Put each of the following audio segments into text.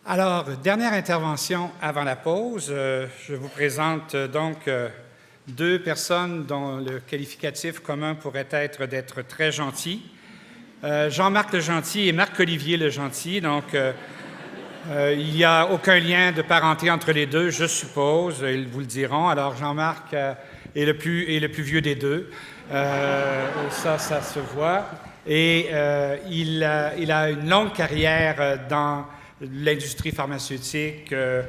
Alors, dernière intervention avant la pause. Je vous présente donc deux personnes dont le qualificatif commun pourrait être d'être très gentils. Jean-Marc Legentil et Marc-Olivier Legentil. Donc, il n'y a aucun lien de parenté entre les deux, je suppose. Ils vous le diront. Alors, Jean-Marc est le plus vieux des deux. Ça se voit. Et il a une longue carrière dans l'industrie pharmaceutique, le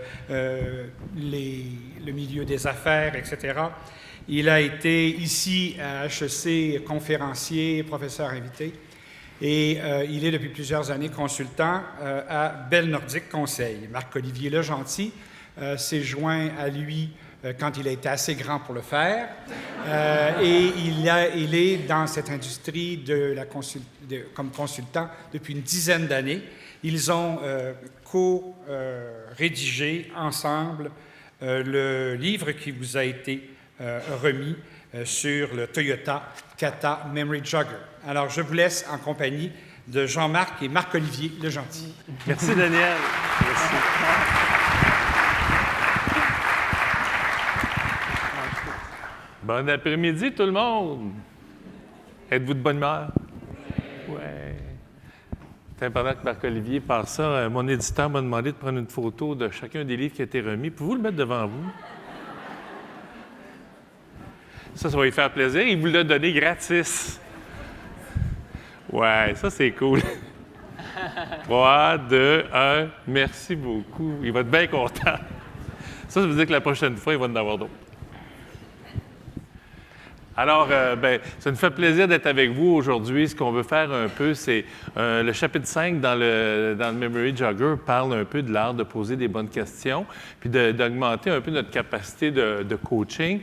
milieu des affaires, etc. Il a été ici à HEC conférencier, professeur invité, et il est depuis plusieurs années consultant à Bell Nordic Conseil. Marc-Olivier Legentil s'est joint à lui quand il a été assez grand pour le faire, et il est dans cette industrie comme consultant depuis une dizaine d'années. Ils ont co-rédigé ensemble le livre qui vous a été remis sur le Toyota Kata Memory Jogger. Alors, je vous laisse en compagnie de Jean-Marc et Marc-Olivier Legentil. Merci, Daniel. Merci. Bon après-midi, tout le monde. Êtes-vous de bonne humeur? Oui. Pendant que Marc-Olivier parle ça, mon éditeur m'a demandé de prendre une photo de chacun des livres qui a été remis. Pouvez-vous le mettre devant vous? Ça va lui faire plaisir. Il vous l'a donné gratis. Ouais, ça, c'est cool. 3, 2, 1. Merci beaucoup. Il va être bien content. Ça veut dire que la prochaine fois, il va en avoir d'autres. Alors, ça nous fait plaisir d'être avec vous aujourd'hui. Ce qu'on veut faire un peu, c'est le chapitre 5 dans le Memory Jogger parle un peu de l'art de poser des bonnes questions, puis d'augmenter un peu notre capacité de coaching.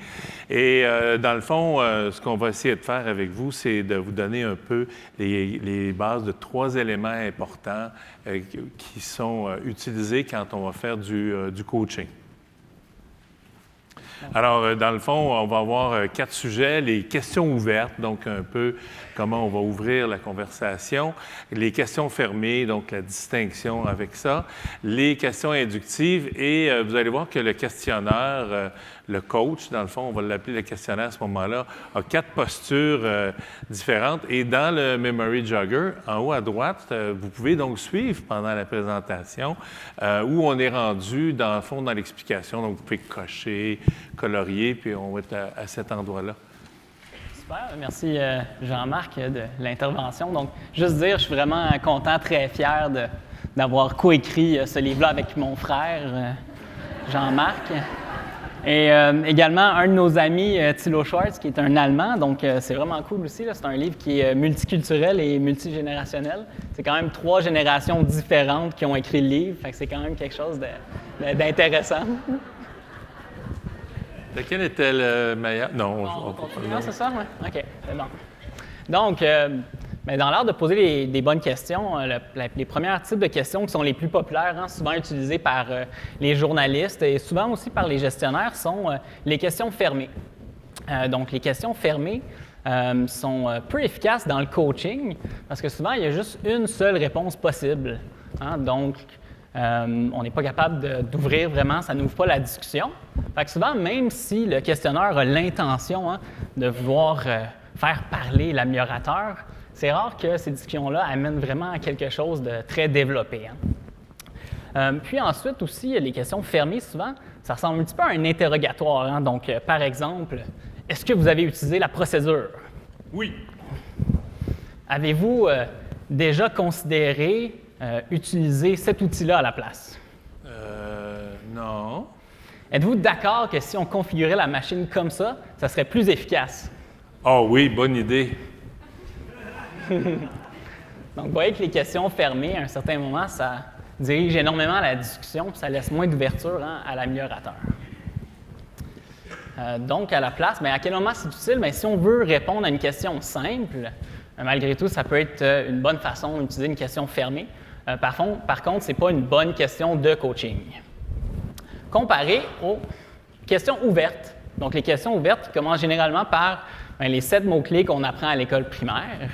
Et dans le fond, ce qu'on va essayer de faire avec vous, c'est de vous donner un peu les bases de 3 éléments importants qui sont utilisés quand on va faire du coaching. Alors, dans le fond, on va avoir 4 sujets. Les questions ouvertes, donc un peu comment on va ouvrir la conversation. Les questions fermées, donc la distinction avec ça. Les questions inductives. Et vous allez voir que le questionnaire, le coach, dans le fond, on va l'appeler le questionnaire à ce moment-là, a 4 postures différentes. Et dans le Memory Jogger, en haut à droite, vous pouvez donc suivre pendant la présentation où on est rendu, dans le fond, dans l'explication. Donc, vous pouvez cocher, colorier, puis on va être à cet endroit-là. Super. Merci, Jean-Marc, de l'intervention. Donc, juste dire, je suis vraiment content, très fier d'avoir coécrit ce livre-là avec mon frère, Jean-Marc. Et également, un de nos amis, Thilo Schwartz, qui est un Allemand. Donc, c'est vraiment cool aussi. Là. C'est un livre qui est multiculturel et multigénérationnel. C'est quand même 3 générations différentes qui ont écrit le livre. Fait que c'est quand même quelque chose d'intéressant. Lequel était le meilleur? Non, non, c'est ça? Oui. OK, c'est bon. Donc, dans l'art de poser des bonnes questions, les premiers types de questions qui sont les plus populaires, souvent utilisées par les journalistes et souvent aussi par les gestionnaires, sont les questions fermées. Donc, les questions fermées sont peu efficaces dans le coaching parce que souvent, il y a juste une seule réponse possible. Donc, on n'est pas capable d'ouvrir vraiment, ça n'ouvre pas la discussion. Fait que souvent, même si le questionnaire a l'intention de vouloir faire parler l'améliorateur, c'est rare que ces discussions-là amènent vraiment à quelque chose de très développé. Puis ensuite aussi, les questions fermées, souvent, ça ressemble un petit peu à un interrogatoire. Donc, par exemple, est-ce que vous avez utilisé la procédure? Oui. Avez-vous déjà considéré utiliser cet outil-là à la place? Non. Êtes-vous d'accord que si on configurait la machine comme ça, ça serait plus efficace? Oh oui, bonne idée. Donc, vous voyez que les questions fermées, à un certain moment, ça dirige énormément la discussion, puis ça laisse moins d'ouverture à l'améliorateur. Donc, à la place, à quel moment c'est utile? Si on veut répondre à une question simple, malgré tout, ça peut être une bonne façon d'utiliser une question fermée. Par contre, ce n'est pas une bonne question de coaching. Comparé aux questions ouvertes. Donc, les questions ouvertes qui commencent généralement par les 7 mots-clés qu'on apprend à l'école primaire,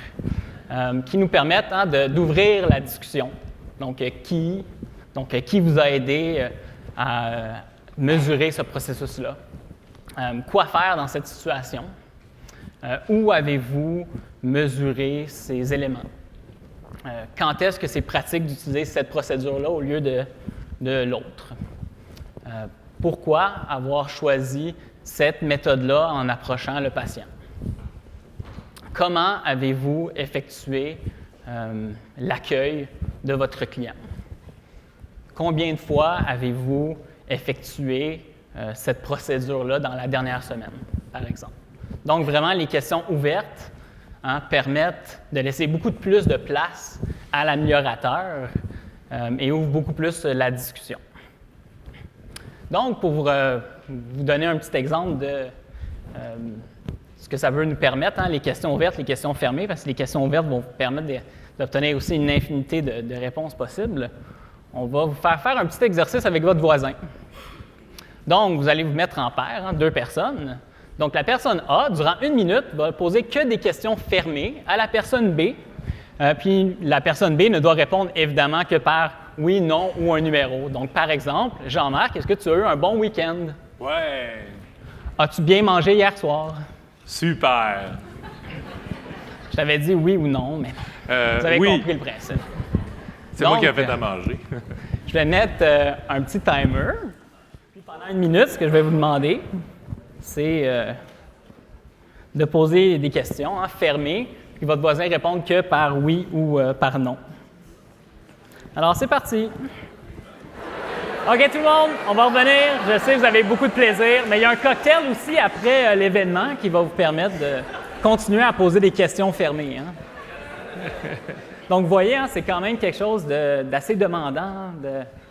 qui nous permettent d'ouvrir la discussion. Donc, qui, Donc, qui vous a aidé à mesurer ce processus-là? Quoi faire dans cette situation? Où avez-vous mesuré ces éléments? Quand est-ce que c'est pratique d'utiliser cette procédure-là au lieu de l'autre? Pourquoi avoir choisi cette méthode-là en approchant le patient? Comment avez-vous effectué l'accueil de votre client? Combien de fois avez-vous effectué cette procédure-là dans la dernière semaine, par exemple? Donc, vraiment, les questions ouvertes permettent de laisser beaucoup plus de place à l'améliorateur et ouvrent beaucoup plus la discussion. Donc, pour vous donner un petit exemple de ce que ça veut nous permettre, les questions ouvertes, les questions fermées, parce que les questions ouvertes vont vous permettre d'obtenir aussi une infinité de réponses possibles, on va vous faire un petit exercice avec votre voisin. Donc, vous allez vous mettre en paire, 2 personnes. Donc, la personne A, durant 1 minute, va poser que des questions fermées à la personne B. Puis, la personne B ne doit répondre évidemment que par oui, non ou un numéro. Donc, par exemple, Jean-Marc, est-ce que tu as eu un bon week-end? Ouais! As-tu bien mangé hier soir? Super! Je t'avais dit oui ou non, mais vous avez compris le principe. C'est moi qui ai fait à manger. Je vais mettre un petit timer. Puis pendant 1 minute, ce que je vais vous demander, c'est de poser des questions fermées, puis votre voisin répond que par oui ou par non. Alors, c'est parti. OK, tout le monde, on va revenir. Je sais que vous avez beaucoup de plaisir, mais il y a un cocktail aussi après l'événement qui va vous permettre de continuer à poser des questions fermées. Donc, vous voyez, c'est quand même quelque chose d'assez demandant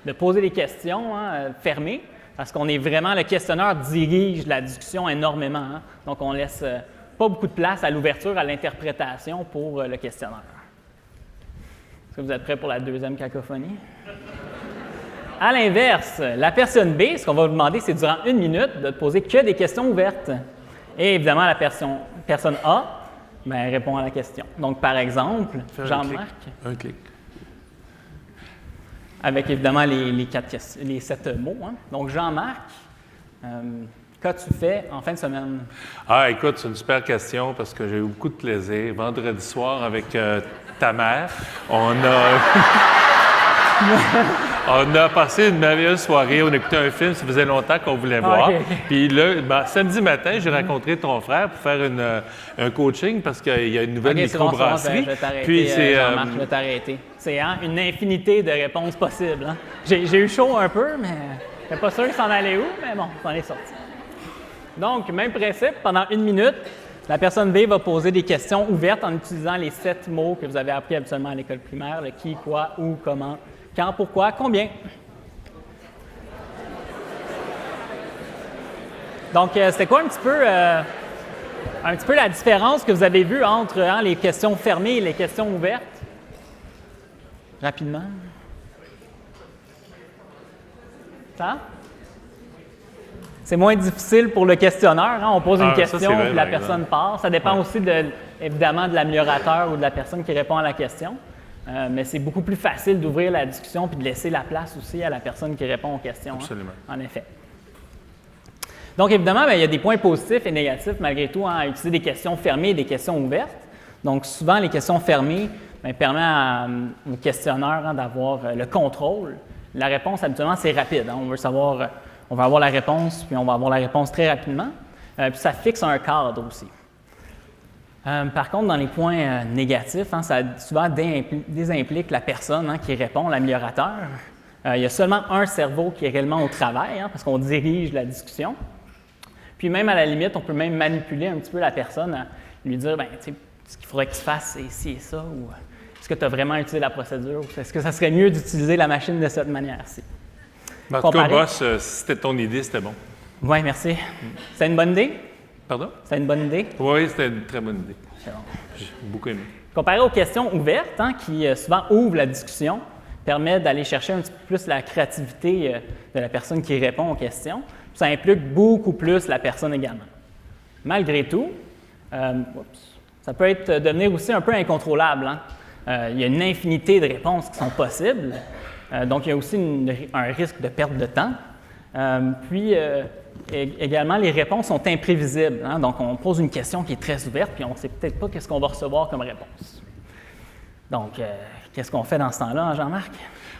de poser des questions fermées, parce qu'on est vraiment, le questionneur dirige la discussion énormément. Donc, on laisse pas beaucoup de place à l'ouverture, à l'interprétation pour le questionneur. Est-ce que vous êtes prêts pour la deuxième cacophonie? À l'inverse, la personne B, ce qu'on va vous demander, c'est durant 1 minute de poser que des questions ouvertes. Et évidemment, la personne A répond à la question. Donc, par exemple, Jean-Marc. Un clic. Avec évidemment les 7 mots. Donc, Jean-Marc, qu'as-tu fait en fin de semaine? Ah, écoute, c'est une super question parce que j'ai eu beaucoup de plaisir. Vendredi soir, avec ta mère, on a passé une merveilleuse soirée. On a écouté un film, ça faisait longtemps qu'on voulait voir. Okay. Puis là, samedi matin, j'ai rencontré ton frère pour faire un coaching parce qu'il y a une nouvelle microbrasserie. Je vais t'arrêter, Puis c'est Jean-Marc, je vais t'arrêter. C'est une infinité de réponses possibles. J'ai eu chaud un peu, mais je n'étais pas sûr que s'en allait où, mais bon, ça en est sorti. Donc, même principe, pendant 1 minute, la personne B va poser des questions ouvertes en utilisant les 7 mots que vous avez appris habituellement à l'école primaire, le qui, quoi, où, comment, quand, pourquoi, combien. Donc, c'était quoi un petit peu la différence que vous avez vue entre les questions fermées et les questions ouvertes? Rapidement. Ça? C'est moins difficile pour le questionneur. On pose une question, puis la personne part. Ça dépend aussi, évidemment, de l'améliorateur ou de la personne qui répond à la question. Mais c'est beaucoup plus facile d'ouvrir la discussion puis de laisser la place aussi à la personne qui répond aux questions. Absolument. En effet. Donc, évidemment, il y a des points positifs et négatifs, malgré tout, à utiliser des questions fermées et des questions ouvertes. Donc, souvent, les questions fermées permettent au questionneur d'avoir le contrôle. La réponse, habituellement, c'est rapide. On veut savoir, on va avoir la réponse, puis on va avoir la réponse très rapidement. Puis ça fixe un cadre aussi. Par contre, dans les points négatifs, ça souvent désimplique la personne qui répond, l'améliorateur. Il y a seulement un cerveau qui est réellement au travail, parce qu'on dirige la discussion. Puis même à la limite, on peut même manipuler un petit peu la personne, à lui dire, ce qu'il faudrait que tu fasses, c'est ci et ça, ou est-ce que tu as vraiment utilisé la procédure, ou est-ce que ça serait mieux d'utiliser la machine de cette manière-ci? En tout cas, boss, si c'était ton idée, c'était bon. Oui, merci. C'est une bonne idée? Pardon? C'est une bonne idée? Oui, c'était une très bonne idée. C'est bon. J'ai beaucoup aimé. Comparé aux questions ouvertes, qui souvent ouvrent la discussion, permet d'aller chercher un petit peu plus la créativité de la personne qui répond aux questions. Ça implique beaucoup plus la personne également. Malgré tout, ça peut devenir aussi un peu incontrôlable. Il y a une infinité de réponses qui sont possibles. Donc, il y a aussi un risque de perte de temps. Également, les réponses sont imprévisibles. Hein? Donc, on pose une question qui est très ouverte, puis on ne sait peut-être pas qu'est-ce qu'on va recevoir comme réponse. Donc, qu'est-ce qu'on fait dans ce temps-là, Jean-Marc?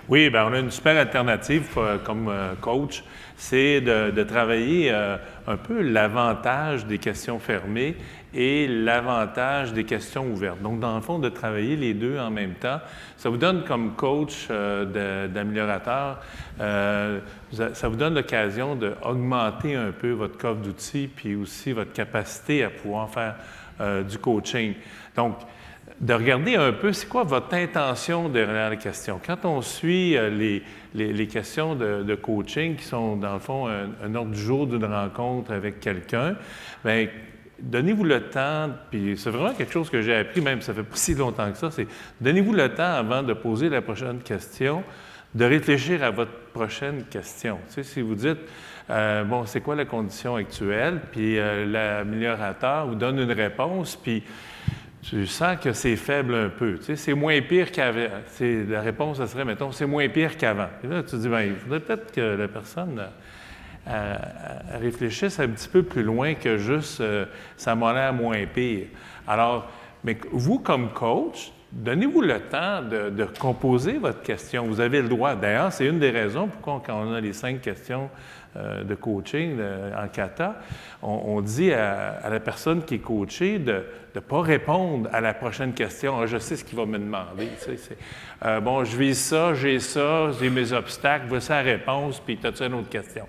Oui, bien, on a une super alternative comme coach, c'est de travailler un peu l'avantage des questions fermées et l'avantage des questions ouvertes. Donc, dans le fond, de travailler les deux en même temps, ça vous donne comme coach d'améliorateur, ça vous donne l'occasion d'augmenter un peu votre coffre d'outils puis aussi votre capacité à pouvoir faire du coaching. Donc, de regarder un peu, c'est quoi votre intention derrière les questions. Quand on suit les questions de coaching qui sont, dans le fond, un ordre du jour d'une rencontre avec quelqu'un, bien, donnez-vous le temps, puis c'est vraiment quelque chose que j'ai appris, même ça fait pas si longtemps que ça, c'est donnez-vous le temps avant de poser la prochaine question, de réfléchir à votre prochaine question. Tu sais, si vous dites, bon, c'est quoi la condition actuelle, puis l'améliorateur vous donne une réponse, puis tu sens que c'est faible un peu. Tu sais, c'est moins pire qu'avant. La réponse, ça serait, mettons, c'est moins pire qu'avant. Et là, tu te dis, bien, il faudrait peut-être que la personne réfléchisse un petit peu plus loin que juste ça m'a l'air moins pire. Alors, mais vous, comme coach, donnez-vous le temps de composer votre question. Vous avez le droit. D'ailleurs, c'est une des raisons pourquoi, quand on a les 5 questions de coaching en kata, on dit à la personne qui est coachée de ne pas répondre à la prochaine question. Ah, je sais ce qu'il va me demander. Tu sais, bon, je vis ça, j'ai mes obstacles, voici la réponse, puis as-tu une autre question?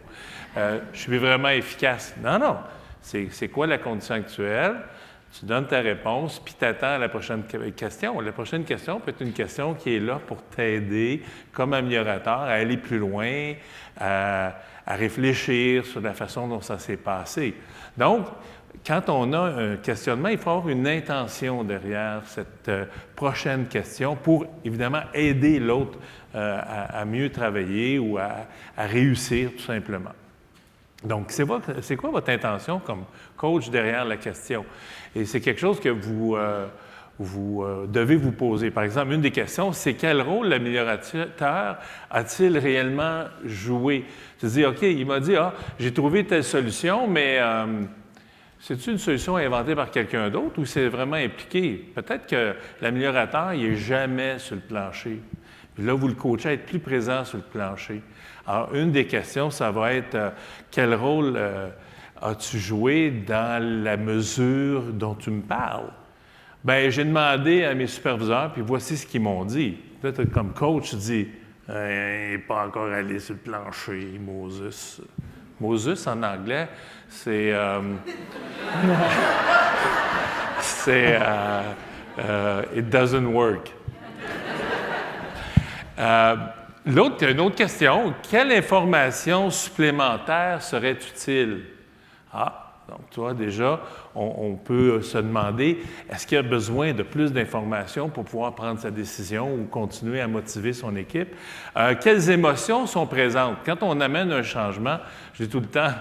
Je suis vraiment efficace. Non. C'est quoi la condition actuelle? Tu donnes ta réponse, puis tu attends la prochaine question. La prochaine question peut être une question qui est là pour t'aider, comme améliorateur, à aller plus loin, à réfléchir sur la façon dont ça s'est passé. Donc, quand on a un questionnement, il faut avoir une intention derrière cette prochaine question pour, évidemment, aider l'autre à mieux travailler ou à réussir, tout simplement. Donc, c'est quoi votre intention comme coach derrière la question? Et c'est quelque chose que vous devez vous poser. Par exemple, une des questions, c'est quel rôle l'améliorateur a-t-il réellement joué? Tu te dis, OK, il m'a dit, j'ai trouvé telle solution, mais c'est-tu une solution inventée par quelqu'un d'autre ou c'est vraiment impliqué? Peut-être que l'améliorateur, il n'est jamais sur le plancher. Puis là, vous le coachez à être plus présent sur le plancher. Alors, une des questions, ça va être quel rôle as-tu joué dans la mesure dont tu me parles? Bien, j'ai demandé à mes superviseurs, puis voici ce qu'ils m'ont dit. Là, comme coach, tu dis, il n'est pas encore allé sur le plancher, Moses. Moses, en anglais, c'est... it doesn't work. Une autre question, quelle information supplémentaire serait utile? Donc, tu vois, déjà, on peut se demander, est-ce qu'il y a besoin de plus d'informations pour pouvoir prendre sa décision ou continuer à motiver son équipe? Quelles émotions sont présentes? Quand on amène un changement, je dis tout le temps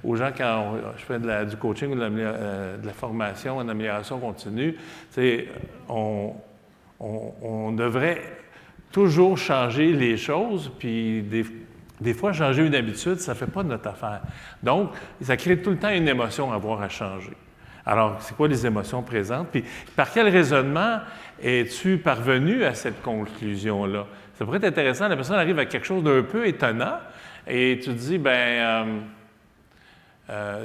aux gens quand je fais du coaching ou de la formation en amélioration continue, on devrait toujours changer les choses, puis des fois, changer une habitude, ça ne fait pas notre affaire. Donc, ça crée tout le temps une émotion à avoir à changer. Alors, c'est quoi les émotions présentes? Puis, par quel raisonnement es-tu parvenu à cette conclusion-là? Ça pourrait être intéressant, la personne arrive à quelque chose d'un peu étonnant, et tu te dis,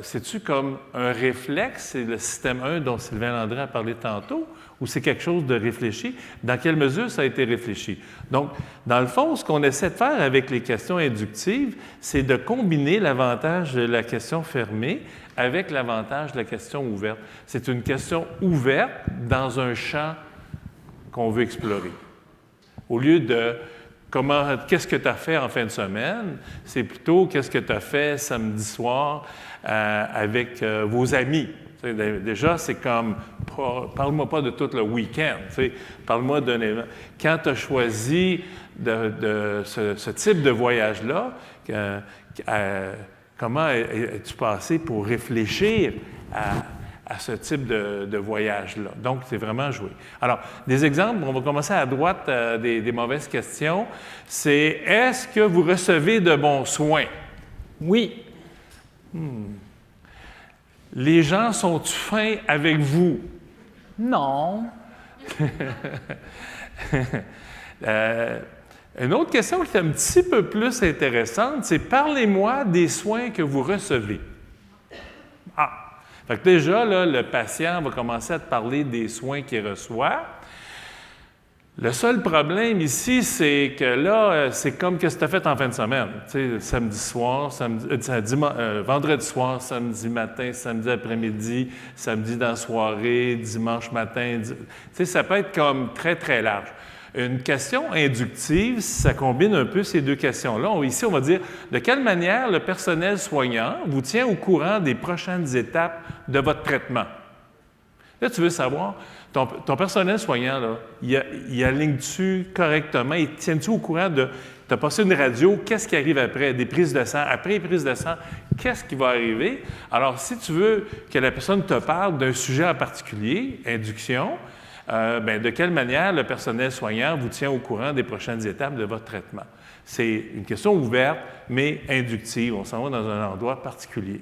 c'est-tu comme un réflexe, c'est le système 1 dont Sylvain Landry a parlé tantôt, ou c'est quelque chose de réfléchi? Dans quelle mesure ça a été réfléchi? Donc, dans le fond, ce qu'on essaie de faire avec les questions inductives, c'est de combiner l'avantage de la question fermée avec l'avantage de la question ouverte. C'est une question ouverte dans un champ qu'on veut explorer. Au lieu de qu'est-ce que tu as fait en fin de semaine, c'est plutôt qu'est-ce que tu as fait samedi soir avec vos amis. Déjà, c'est comme, parle-moi pas de tout le week-end, parle-moi d'un événement. Quand tu as choisi ce type de voyage-là, comment es-tu passé pour réfléchir à ce type de voyage-là. Donc, c'est vraiment joué. Alors, des exemples, on va commencer à droite des mauvaises questions. C'est « Est-ce que vous recevez de bons soins? » Oui. Les gens sont-ils fins avec vous? Non. Une autre question qui est un petit peu plus intéressante, c'est « Parlez-moi des soins que vous recevez. » Ah! Fait que déjà, là, le patient va commencer à te parler des soins qu'il reçoit. Le seul problème ici, c'est que là, c'est comme ce que tu as fait en fin de semaine. Tu sais, samedi soir, vendredi soir, samedi matin, samedi après-midi, samedi dans la soirée, dimanche matin. Tu sais, ça peut être comme très, très large. Une question inductive, ça combine un peu ces deux questions-là. Ici, on va dire de quelle manière le personnel soignant vous tient au courant des prochaines étapes de votre traitement. Là, tu veux savoir, ton personnel soignant, là, il aligne-tu correctement, il tient-tu au courant de, tu as passé une radio, qu'est-ce qui arrive après, des prises de sang, après les prises de sang, qu'est-ce qui va arriver? Alors, si tu veux que la personne te parle d'un sujet en particulier, induction, de quelle manière le personnel soignant vous tient au courant des prochaines étapes de votre traitement? C'est une question ouverte, mais inductive. On s'en va dans un endroit particulier.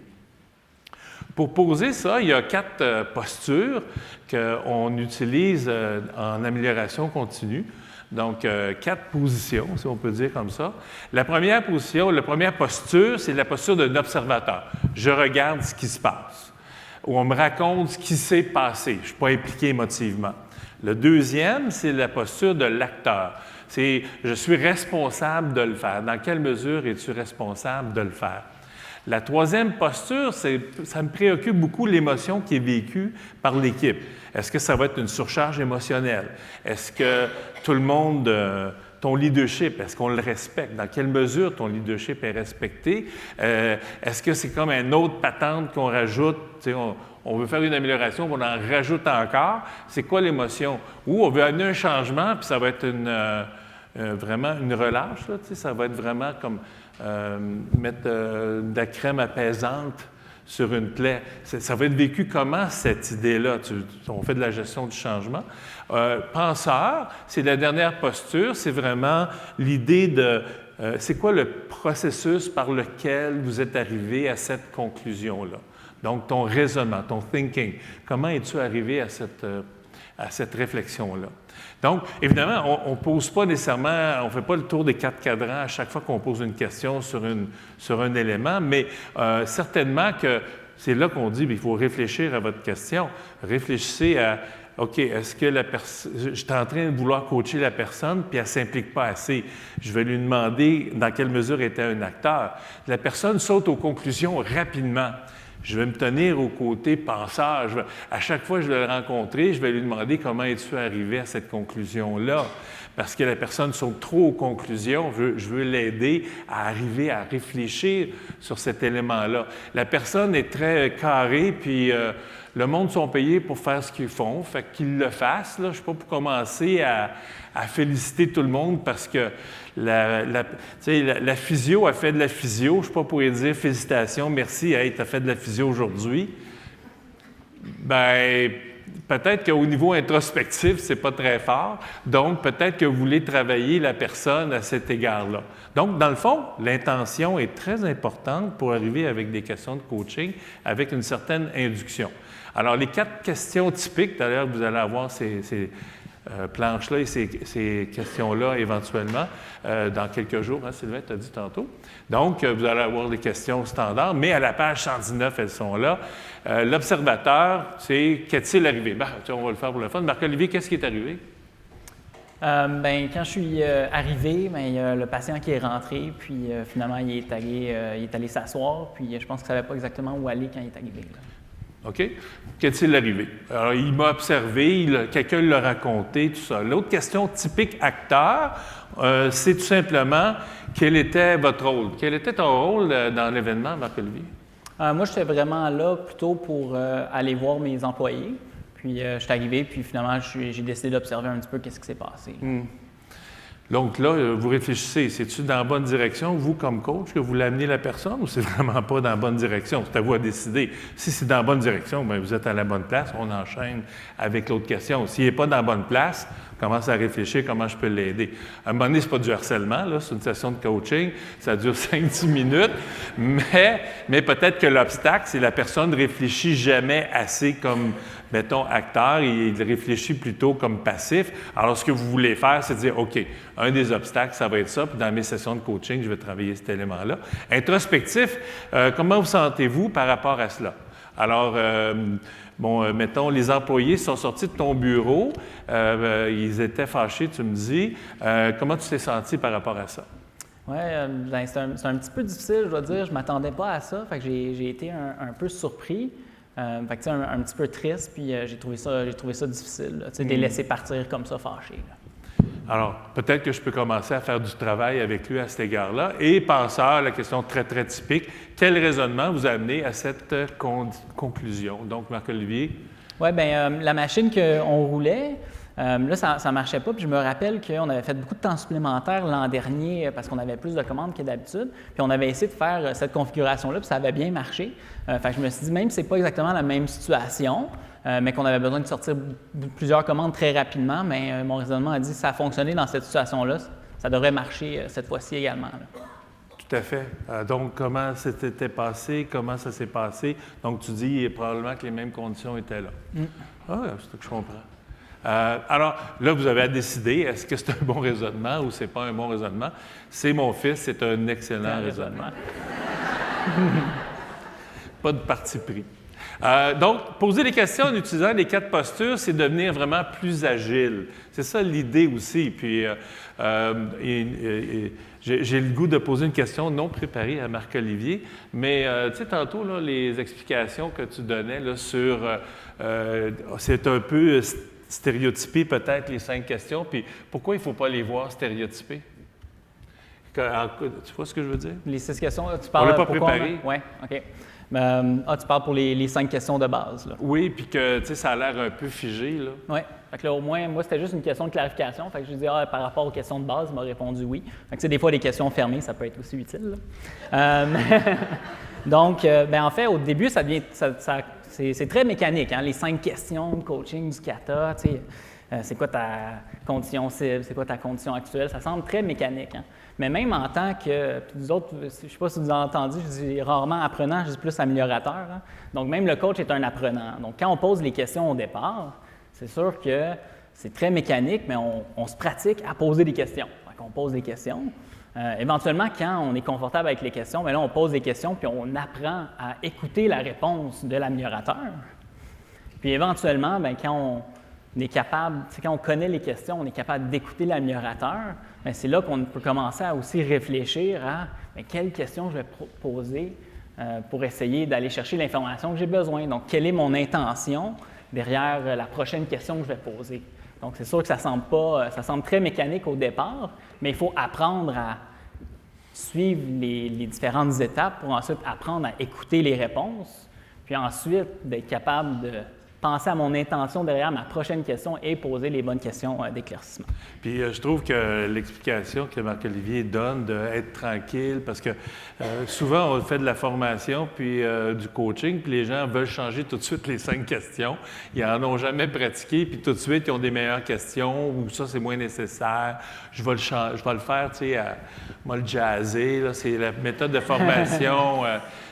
Pour poser ça, il y a 4 postures qu'on utilise en amélioration continue. Donc, 4 positions, si on peut dire comme ça. La première position, la première posture, c'est la posture d'un observateur. Je regarde ce qui se passe. Ou on me raconte ce qui s'est passé. Je ne suis pas impliqué émotivement. Le deuxième, c'est la posture de l'acteur. C'est « je suis responsable de le faire ». Dans quelle mesure es-tu responsable de le faire? La troisième posture, ça me préoccupe beaucoup l'émotion qui est vécue par l'équipe. Est-ce que ça va être une surcharge émotionnelle? Est-ce que tout le monde, ton leadership, est-ce qu'on le respecte? Dans quelle mesure ton leadership est respecté? Est-ce que c'est comme une autre patente qu'on rajoute? On veut faire une amélioration, on en rajoute encore. C'est quoi l'émotion? Ou on veut amener un changement, puis ça va être vraiment une relâche. Là, ça va être vraiment comme mettre de la crème apaisante sur une plaie. Ça va être vécu comment, cette idée-là? On fait de la gestion du changement. Penseur, c'est la dernière posture, c'est vraiment l'idée de c'est quoi le processus par lequel vous êtes arrivé à cette conclusion-là? Donc, ton raisonnement, ton thinking. Comment es-tu arrivé à cette réflexion-là? Donc, évidemment, on ne pose pas nécessairement, on ne fait pas le tour des 4 cadrans à chaque fois qu'on pose une question sur un élément, mais certainement que c'est là qu'on dit qu'il faut réfléchir à votre question. Réfléchissez à, OK, est-ce que je suis en train de vouloir coacher la personne, puis elle ne s'implique pas assez. Je vais lui demander dans quelle mesure elle était un acteur. La personne saute aux conclusions rapidement. Je vais me tenir au côté penseur. À chaque fois que je vais le rencontrer, je vais lui demander comment es-tu arrivé à cette conclusion-là. Parce que la personne saute trop aux conclusions, je veux l'aider à arriver à réfléchir sur cet élément-là. La personne est très carrée, puis le monde sont payés pour faire ce qu'ils font, fait qu'ils le fassent. Là. Je ne suis pas pour commencer à féliciter tout le monde parce que la physio a fait de la physio. Je ne suis pas pour lui dire félicitations, merci, hey, tu as fait de la physio aujourd'hui. Bien, peut-être qu'au niveau introspectif, ce n'est pas très fort. Donc, peut-être que vous voulez travailler la personne à cet égard-là. Donc, dans le fond, l'intention est très importante pour arriver avec des questions de coaching avec une certaine induction. Alors, les 4 questions typiques, d'ailleurs, vous allez avoir ces planches-là et ces questions-là éventuellement dans quelques jours, hein, Sylvain, tu as dit tantôt. Donc, vous allez avoir des questions standards, mais à la page 119, elles sont là. L'observateur, c'est qu'est-il arrivé? On va le faire pour le fun. Marc-Olivier, qu'est-ce qui est arrivé? Quand je suis arrivé, il y a le patient qui est rentré, puis finalement, il est allé s'asseoir, puis je pense qu'il ne savait pas exactement où aller quand il est arrivé. Là. OK? Qu'est-il arrivé? Alors, il m'a observé, quelqu'un l'a raconté, tout ça. L'autre question typique acteur, c'est tout simplement quel était votre rôle? Quel était ton rôle dans l'événement, Marc-Olivier? Moi, j'étais vraiment là plutôt pour aller voir mes employés. Puis, je suis arrivé, puis finalement, j'ai décidé d'observer un petit peu qu'est-ce qui s'est passé. Donc là, vous réfléchissez, c'est-tu dans la bonne direction, vous, comme coach, que vous l'amenez la personne ou c'est vraiment pas dans la bonne direction? C'est à vous à décider. Si c'est dans la bonne direction, bien, vous êtes à la bonne place, on enchaîne avec l'autre question. S'il n'est pas dans la bonne place, commence à réfléchir comment je peux l'aider. À un moment donné, ce n'est pas du harcèlement, là, c'est une session de coaching, ça dure 5-10 minutes, mais peut-être que l'obstacle, c'est que la personne ne réfléchit jamais assez comme, mettons, acteur, il réfléchit plutôt comme passif. Alors, ce que vous voulez faire, c'est dire, OK, un des obstacles, ça va être ça, puis dans mes sessions de coaching, je vais travailler cet élément-là. Introspectif, comment vous sentez-vous par rapport à cela? Alors, mettons, les employés sont sortis de ton bureau, ils étaient fâchés, tu me dis. Comment tu t'es senti par rapport à ça? Oui, c'est un petit peu difficile, je dois dire. Je ne m'attendais pas à ça. Fait que j'ai été un peu surpris. Fait que, un petit peu triste, puis j'ai trouvé ça difficile, de les laisser partir comme ça, fâchés. Là. Alors, peut-être que je peux commencer à faire du travail avec lui à cet égard-là. Et penseur, la question très, très typique, quel raisonnement vous a amené à cette conclusion? Donc, Marc-Olivier? Oui, bien, la machine qu'on roulait, là, ça ne marchait pas. Puis je me rappelle qu'on avait fait beaucoup de temps supplémentaire l'an dernier parce qu'on avait plus de commandes que d'habitude. Puis on avait essayé de faire cette configuration-là, puis ça avait bien marché. Fait que je me suis dit, même si ce n'est pas exactement la même situation, mais qu'on avait besoin de sortir plusieurs commandes très rapidement, mais mon raisonnement a dit, ça a fonctionné dans cette situation-là, ça devrait marcher cette fois-ci également. Là. Tout à fait. Donc, comment c'était passé? Comment ça s'est passé? Donc, tu dis probablement que les mêmes conditions étaient là. Ah, c'est ce que je comprends. Alors, là, vous avez à décider, est-ce que c'est un bon raisonnement ou c'est pas un bon raisonnement? C'est mon fils, c'est un excellent raisonnement. Pas de parti pris. Donc, poser des questions en utilisant les 4 postures, c'est devenir vraiment plus agile. C'est ça l'idée aussi. Puis, j'ai le goût de poser une question non préparée à Marc-Olivier, mais tu sais, tantôt, là, les explications que tu donnais là, sur... c'est un peu stéréotypé peut-être les 5 questions, puis pourquoi il ne faut pas les voir stéréotypées? Tu vois ce que je veux dire? Les 6 questions, tu parles... On ne l'a pas préparé. Oui, OK. Tu parles pour les 5 questions de base. Là. Oui, puis que tu sais, ça a l'air un peu figé. Là. Oui. Fait que là, au moins, moi, c'était juste une question de clarification. Fait que je dis, par rapport aux questions de base, il m'a répondu oui. Fait que des fois, des questions fermées, ça peut être aussi utile. Donc, en fait, au début, c'est très mécanique. Hein, les 5 questions de coaching du kata, tu sais, c'est quoi ta condition cible, c'est quoi ta condition actuelle, ça semble très mécanique. Hein. Mais même en tant que, puis nous autres, je ne sais pas si vous avez entendu, je dis rarement apprenant, je dis plus améliorateur. Hein. Donc, même le coach est un apprenant. Donc, quand on pose les questions au départ, c'est sûr que c'est très mécanique, mais on se pratique à poser des questions. Donc, on pose des questions. Éventuellement, quand on est confortable avec les questions, bien là, on pose des questions, puis on apprend à écouter la réponse de l'améliorateur. Puis éventuellement, bien, quand on est capable, quand on connaît les questions, on est capable d'écouter l'améliorateur, bien, c'est là qu'on peut commencer à aussi réfléchir à bien, quelles questions je vais poser pour essayer d'aller chercher l'information que j'ai besoin. Donc, quelle est mon intention derrière la prochaine question que je vais poser. Donc, c'est sûr que ça semble très mécanique au départ, mais il faut apprendre à suivre les différentes étapes pour ensuite apprendre à écouter les réponses, puis ensuite d'être capable de penser à mon intention derrière ma prochaine question et poser les bonnes questions d'éclaircissement. Puis je trouve que l'explication que Marc-Olivier donne d'être tranquille, parce que souvent on fait de la formation puis du coaching, puis les gens veulent changer tout de suite les 5 questions. Ils n'en ont jamais pratiqué, puis tout de suite ils ont des meilleures questions, ou ça c'est moins nécessaire, je vais le faire, tu sais, moi le jazzer, là, c'est la méthode de formation.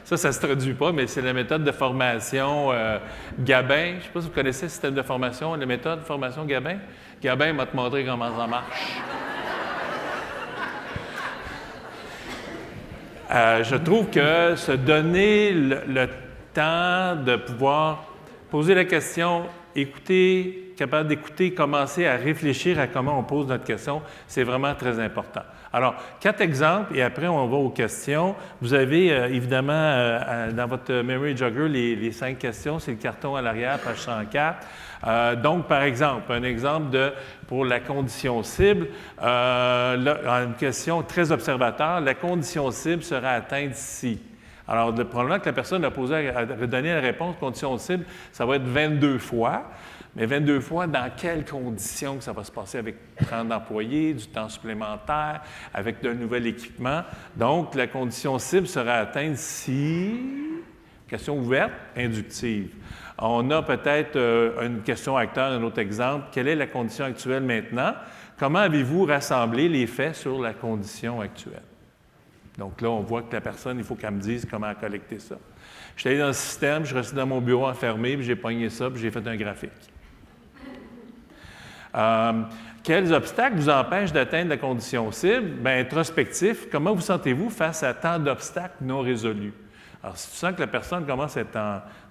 Ça ne se traduit pas, mais c'est la méthode de formation Gabin. Je ne sais pas si vous connaissez le système de formation, la méthode de formation Gabin. Gabin va te montrer comment ça marche. Je trouve que se donner le temps de pouvoir poser la question, écouter, capable d'écouter, commencer à réfléchir à comment on pose notre question, c'est vraiment très important. Alors, 4 exemples et après on va aux questions. Vous avez évidemment dans votre Memory Jogger les 5 questions, c'est le carton à l'arrière, page 104. Donc, par exemple, un exemple pour la condition cible, une question très observateur, la condition cible sera atteinte ici. Alors, probablement que la personne a donné la réponse condition cible, ça va être 22 fois. Mais 22 fois, dans quelles conditions que ça va se passer avec 30 employés, du temps supplémentaire, avec de nouvel équipement? Donc, la condition cible sera atteinte si... Question ouverte, inductive. On a peut-être une question acteur, un autre exemple. Quelle est la condition actuelle maintenant? Comment avez-vous rassemblé les faits sur la condition actuelle? Donc là, on voit que la personne, il faut qu'elle me dise comment collecter ça. Je suis allé dans le système, je suis resté dans mon bureau enfermé, puis j'ai pogné ça, puis j'ai fait un graphique. Quels obstacles vous empêchent d'atteindre la condition cible? Bien, introspectif, comment vous sentez-vous face à tant d'obstacles non résolus? Alors, si tu sens que la personne commence à être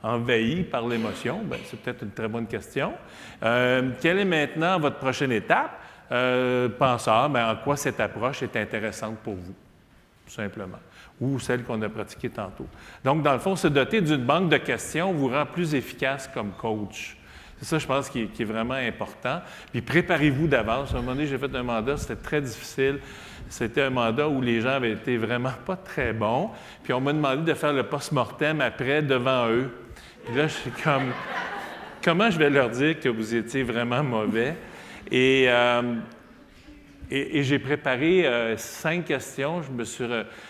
envahie par l'émotion, bien, c'est peut-être une très bonne question. Quelle est maintenant votre prochaine étape? Penseur, bien, en quoi cette approche est intéressante pour vous, tout simplement, ou celle qu'on a pratiquée tantôt. Donc, dans le fond, se doter d'une banque de questions vous rend plus efficace comme coach. C'est ça, je pense, qui est vraiment important. Puis préparez-vous d'avance. À un moment donné, j'ai fait un mandat, c'était très difficile. C'était un mandat où les gens avaient été vraiment pas très bons. Puis on m'a demandé de faire le post-mortem après devant eux. Puis là, je suis comme, comment je vais leur dire que vous étiez vraiment mauvais? Et j'ai préparé 5 questions. Je me suis...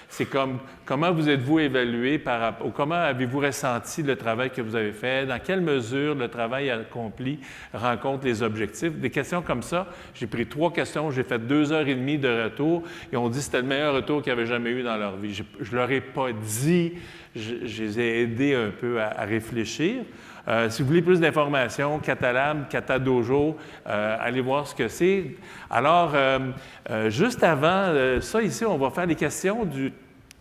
c'est comme, comment vous êtes-vous évalué par rapport... Comment avez-vous ressenti le travail que vous avez fait? Dans quelle mesure le travail accompli rencontre les objectifs? Des questions comme ça. J'ai pris 3 questions. J'ai fait 2h30 de retour. Ils ont dit que c'était le meilleur retour qu'ils avaient jamais eu dans leur vie. Je ne leur ai pas dit. Je les ai aidés un peu à réfléchir. Si vous voulez plus d'informations, Catalab, Catadojo, allez voir ce que c'est. Alors, juste avant ça, ici, on va faire les questions de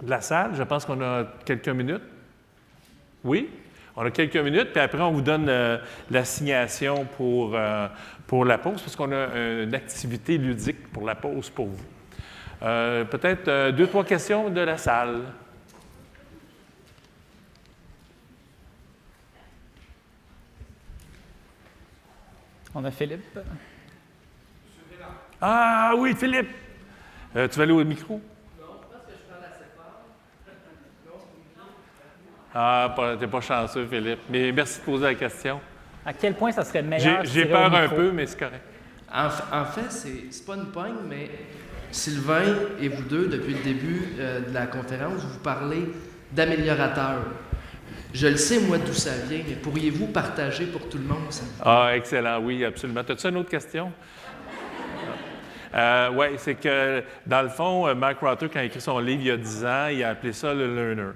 la salle. Je pense qu'on a quelques minutes. Oui? On a quelques minutes, puis après, on vous donne l'assignation pour la pause, parce qu'on a une activité ludique pour la pause pour vous. Peut-être 2-3 questions de la salle. On a Philippe. Ah oui, Philippe! Tu vas aller au micro? Non, parce que je parle assez fort. Ah, t'es pas chanceux, Philippe. Mais merci de poser la question. À quel point ça serait meilleur? J'ai peur un peu, mais c'est correct. En fait, c'est pas une pogne, mais Sylvain et vous deux, depuis le début de la conférence, vous parlez d'améliorateurs. Je le sais, moi, d'où ça vient, mais pourriez-vous partager pour tout le monde ça? Ah, excellent, oui, absolument. As-tu une autre question? Oui, c'est que, dans le fond, Mark Rother, quand il a écrit son livre il y a 10 ans, il a appelé ça le learner.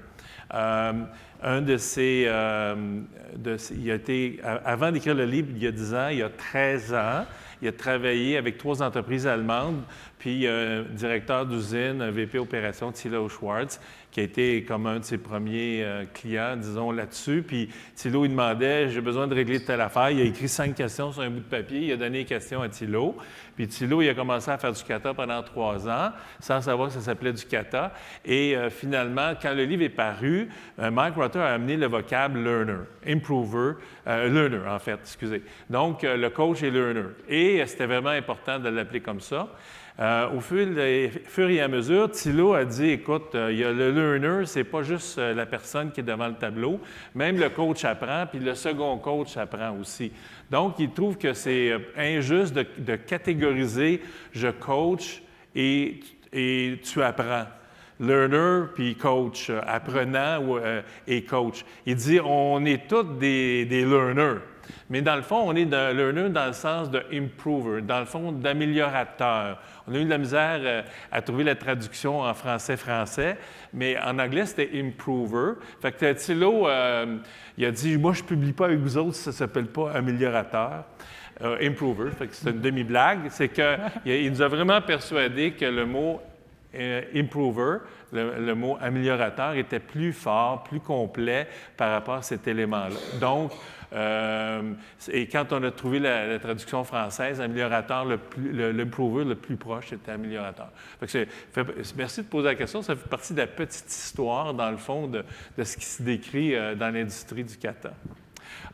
Un de ses... il a été... Avant d'écrire le livre il y a 10 ans, il y a 13 ans, il a travaillé avec 3 entreprises allemandes, puis directeur d'usine, un VP opération, Thilo Schwartz, qui a été comme un de ses premiers clients, disons, là-dessus. Puis Thilo, il demandait, j'ai besoin de régler telle affaire. Il a écrit 5 questions sur un bout de papier. Il a donné les questions à Thilo. Puis Thilo, il a commencé à faire du kata pendant 3 ans, sans savoir que ça s'appelait du kata. Et finalement, quand le livre est paru, Mike Rother a amené le vocable learner, improver, learner, en fait, excusez. Donc, le coach est learner. Et c'était vraiment important de l'appeler comme ça. Au fur et à mesure, Thilo a dit, écoute, il y a le learner, c'est pas juste la personne qui est devant le tableau, même le coach apprend, puis le second coach apprend aussi. Donc, il trouve que c'est injuste de catégoriser « je coach » et tu apprends. Learner puis coach, apprenant et coach. Il dit, on est tous des learners. Mais dans le fond, on est de learner dans le sens de improver, dans le fond, d'améliorateur. On a eu de la misère à trouver la traduction en français, mais en anglais, c'était improver. Fait que Thilo, il a dit, moi, je ne publie pas avec vous autres si ça ne s'appelle pas améliorateur. Improver, fait que c'est une demi-blague. C'est qu'il nous a vraiment persuadé que le mot improver, le mot améliorateur, était plus fort, plus complet par rapport à cet élément-là. Donc, et quand on a trouvé la traduction française, améliorateur, l'improver le plus proche, c'était améliorateur. Merci de poser la question. Ça fait partie de la petite histoire, dans le fond, de ce qui se décrit dans l'industrie du kata.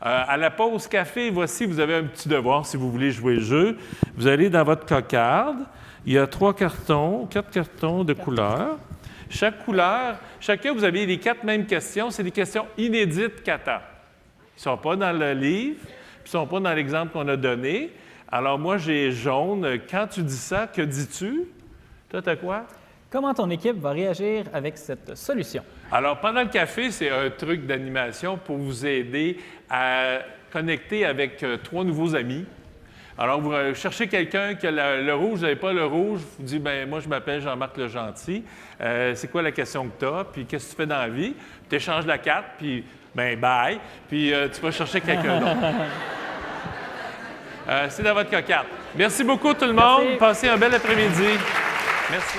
À la pause café, voici, vous avez un petit devoir si vous voulez jouer le jeu. Vous allez dans votre cocarde. Il y a 4 cartons de couleurs. Chaque couleur, chacun, vous avez les 4 mêmes questions. C'est des questions inédites kata. Ils ne sont pas dans le livre. Puis ne sont pas dans l'exemple qu'on a donné. Alors, moi, j'ai jaune. Quand tu dis ça, que dis-tu? Toi, tu as quoi? Comment ton équipe va réagir avec cette solution? Alors, pendant le café, c'est un truc d'animation pour vous aider à connecter avec 3 nouveaux amis. Alors, vous cherchez quelqu'un qui a le rouge, vous n'avez pas le rouge, vous dites, bien, moi, je m'appelle Jean-Marc le Gentil. C'est quoi la question que tu as? Puis, qu'est-ce que tu fais dans la vie? Tu échanges la carte, puis, ben bye. Puis, tu vas chercher quelqu'un d'autre. C'est dans votre carte. Merci beaucoup, tout le monde. Merci. Passez un bel après-midi. Merci.